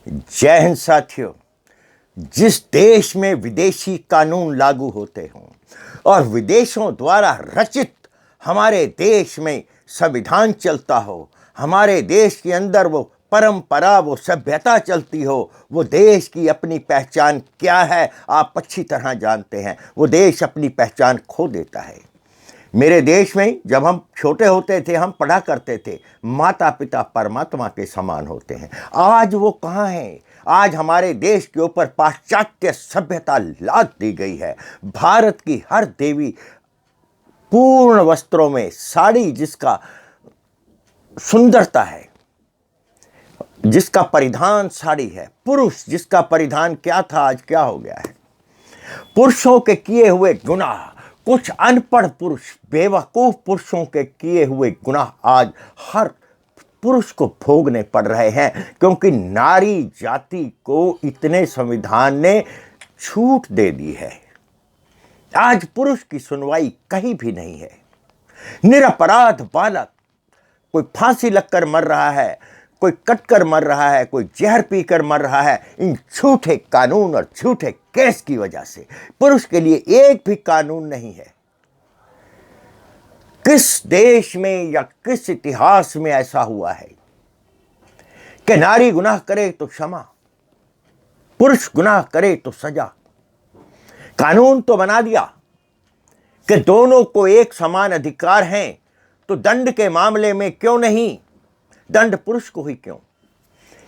जय हिंद साथियों। जिस देश में विदेशी कानून लागू होते हों और विदेशों द्वारा रचित हमारे देश में संविधान चलता हो, हमारे देश के अंदर वो परंपरा, वो सभ्यता चलती हो, वो देश की अपनी पहचान क्या है आप अच्छी तरह जानते हैं। वो देश अपनी पहचान खो देता है। मेरे देश में जब हम छोटे होते थे, हम पढ़ा करते थे माता पिता परमात्मा के समान होते हैं। आज वो कहाँ हैं? आज हमारे देश के ऊपर पाश्चात्य सभ्यता लाद दी गई है। भारत की हर देवी पूर्ण वस्त्रों में, साड़ी जिसका सुंदरता है, जिसका परिधान साड़ी है, पुरुष जिसका परिधान क्या था आज क्या हो गया है। पुरुषों के किए हुए गुनाह, कुछ अनपढ़ पुरुष, बेवकूफ पुरुषों के किए हुए गुनाह आज हर पुरुष को भोगने पड़ रहे हैं, क्योंकि नारी जाति को इतने संविधान ने छूट दे दी है। आज पुरुष की सुनवाई कहीं भी नहीं है। निरपराध बालक, कोई फांसी लगकर मर रहा है, कोई कटकर मर रहा है, कोई जहर पीकर मर रहा है, इन झूठे कानून और झूठे केस की वजह से। पुरुष के लिए एक भी कानून नहीं है। किस देश में या किस इतिहास में ऐसा हुआ है कि नारी गुनाह करे तो क्षमा, पुरुष गुनाह करे तो सजा? कानून तो बना दिया कि दोनों को एक समान अधिकार हैं, तो दंड के मामले में क्यों नहीं? दंड पुरुष को ही क्यों?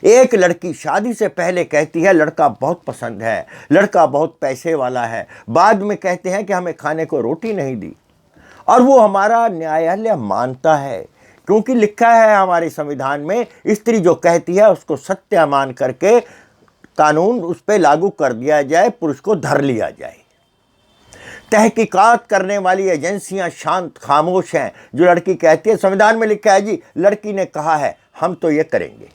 एक लड़की शादी से पहले कहती है लड़का बहुत पसंद है, लड़का बहुत पैसे वाला है, बाद में कहते हैं कि हमें खाने को रोटी नहीं दी, और वो हमारा न्यायालय मानता है, क्योंकि लिखा है हमारे संविधान में, स्त्री जो कहती है उसको सत्य मान करके कानून उस पर लागू कर दिया जाए, पुरुष को धर लिया जाए। तहकीकात करने वाली एजेंसियां शांत खामोश हैं। जो लड़की कहती है, संविधान में लिखा है जी, लड़की ने कहा है हम तो ये करेंगे।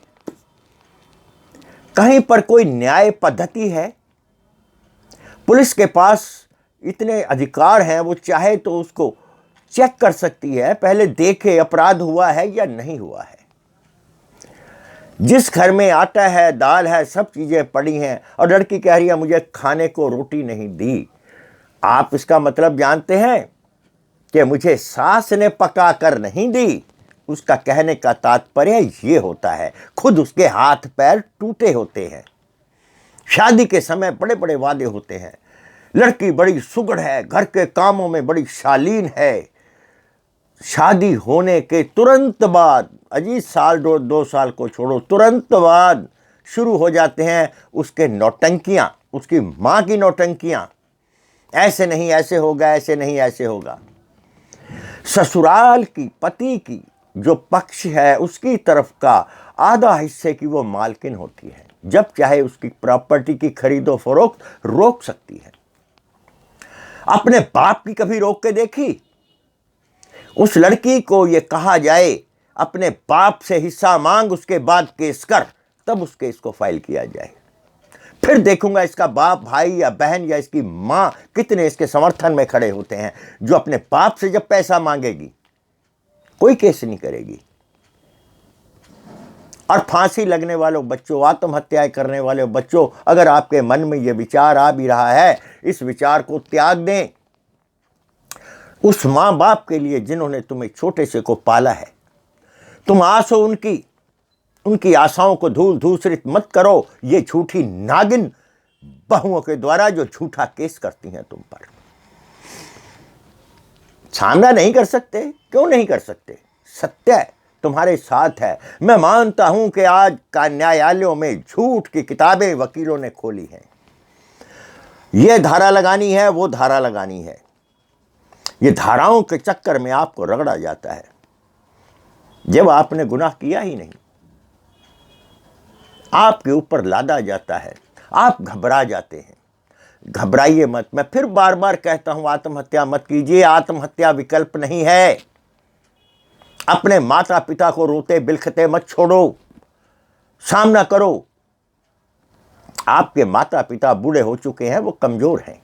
कहीं पर कोई न्याय पद्धति है? पुलिस के पास इतने अधिकार हैं, वो चाहे तो उसको चेक कर सकती है, पहले देखे अपराध हुआ है या नहीं हुआ है। जिस घर में आटा है, दाल है, सब चीजें पड़ी हैं, और लड़की कह रही है मुझे खाने को रोटी नहीं दी, आप इसका मतलब जानते हैं कि मुझे सास ने पका कर नहीं दी। उसका कहने का तात्पर्य ये होता है, खुद उसके हाथ पैर टूटे होते हैं। शादी के समय बड़े बड़े वादे होते हैं, लड़की बड़ी सुगढ़ है, घर के कामों में बड़ी शालीन है। शादी होने के तुरंत बाद, अजी साल दो साल को छोड़ो, तुरंत बाद शुरू हो जाते हैं उसके नौटंकियां, उसकी मां की नौटंकियां। ऐसे नहीं ऐसे होगा, ऐसे नहीं ऐसे होगा। ससुराल की, पति की जो पक्ष है, उसकी तरफ का आधा हिस्से की वो मालकिन होती है, जब चाहे उसकी प्रॉपर्टी की खरीदो फरोख्त रोक सकती है। अपने बाप की कभी रोक के देखी? उस लड़की को ये कहा जाए अपने बाप से हिस्सा मांग, उसके बाद केस कर, तब उस केस को फाइल किया जाए। फिर देखूंगा इसका बाप, भाई या बहन या इसकी मां कितने इसके समर्थन में खड़े होते हैं। जो अपने बाप से जब पैसा मांगेगी, कोई केस नहीं करेगी। और फांसी लगने वालों बच्चों, आत्महत्याएं करने वाले बच्चों, अगर आपके मन में यह विचार आ भी रहा है, इस विचार को त्याग दें। उस मां बाप के लिए जिन्होंने तुम्हें छोटे से को पाला है, तुम आस हो उनकी आशाओं को धूल धूसरित मत करो ये झूठी नागिन बहुओं के द्वारा जो झूठा केस करती हैं तुम पर। सामना नहीं कर सकते? क्यों नहीं कर सकते? सत्य तुम्हारे साथ है। मैं मानता हूं कि आज का न्यायालयों में झूठ की किताबें वकीलों ने खोली हैं। ये धारा लगानी है, वो धारा लगानी है। ये धाराओं के चक्कर में आपको रगड़ा जाता है जब आपने गुनाह किया ही नहीं। आपके ऊपर लादा जाता है, आप घबरा जाते हैं। घबराइए मत। मैं फिर बार बार कहता हूं, आत्महत्या मत कीजिए। आत्महत्या विकल्प नहीं है। अपने माता पिता को रोते बिलखते मत छोड़ो, सामना करो। आपके माता पिता बूढ़े हो चुके हैं, वो कमजोर हैं,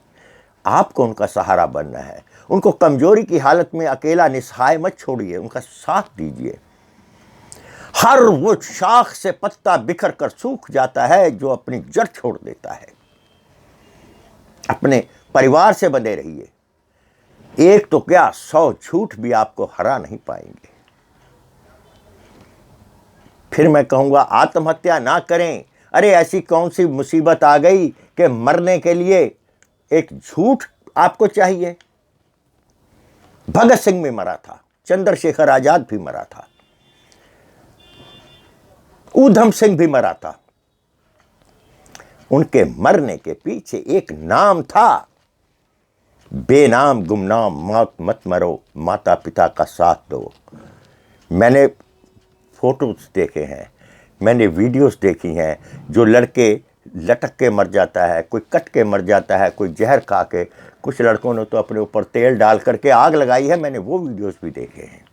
आपको उनका सहारा बनना है। उनको कमजोरी की हालत में अकेला निस्सहाय मत छोड़िए, उनका साथ दीजिए। हर वो शाख से पत्ता बिखर कर सूख जाता है जो अपनी जड़ छोड़ देता है। अपने परिवार से बंधे रहिए, एक तो क्या 100 झूठ भी आपको हरा नहीं पाएंगे। फिर मैं कहूंगा आत्महत्या ना करें। अरे ऐसी कौन सी मुसीबत आ गई कि मरने के लिए एक झूठ आपको चाहिए। भगत सिंह भी मरा था, चंद्रशेखर आजाद भी मरा था, ऊधम सिंह भी मरा था। उनके मरने के पीछे एक नाम था, बेनाम गुमनाम मत मरो, माता पिता का साथ दो। मैंने फोटोज देखे हैं, मैंने वीडियोस देखी हैं, जो लड़के लटक के मर जाता है, कोई कट के मर जाता है, कोई जहर खा के, कुछ लड़कों ने तो अपने ऊपर तेल डाल करके आग लगाई है। मैंने वो वीडियोस भी देखे हैं।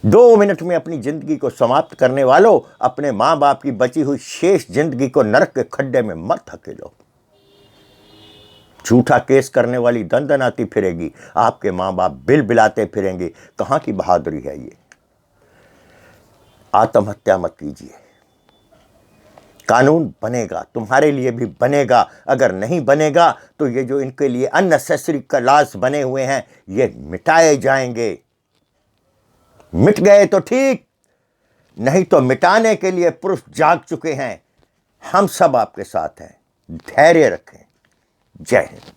2 मिनट में अपनी जिंदगी को समाप्त करने वालों, अपने माँ बाप की बची हुई शेष जिंदगी को नरक के खड्डे में मत धकेलो। झूठा केस करने वाली दंदनाती फिरेगी, आपके माँ बाप बिल बिलाते फिरेंगे। कहां की बहादुरी है ये। आत्महत्या मत कीजिए। कानून बनेगा, तुम्हारे लिए भी बनेगा। अगर नहीं बनेगा तो ये जो इनके लिए अननेसेसरी क्लॉज बने हुए हैं, ये मिटाए जाएंगे। मिट गए तो ठीक, नहीं तो मिटाने के लिए पुरुष जाग चुके हैं। हम सब आपके साथ हैं। धैर्य रखें। जय हिंद।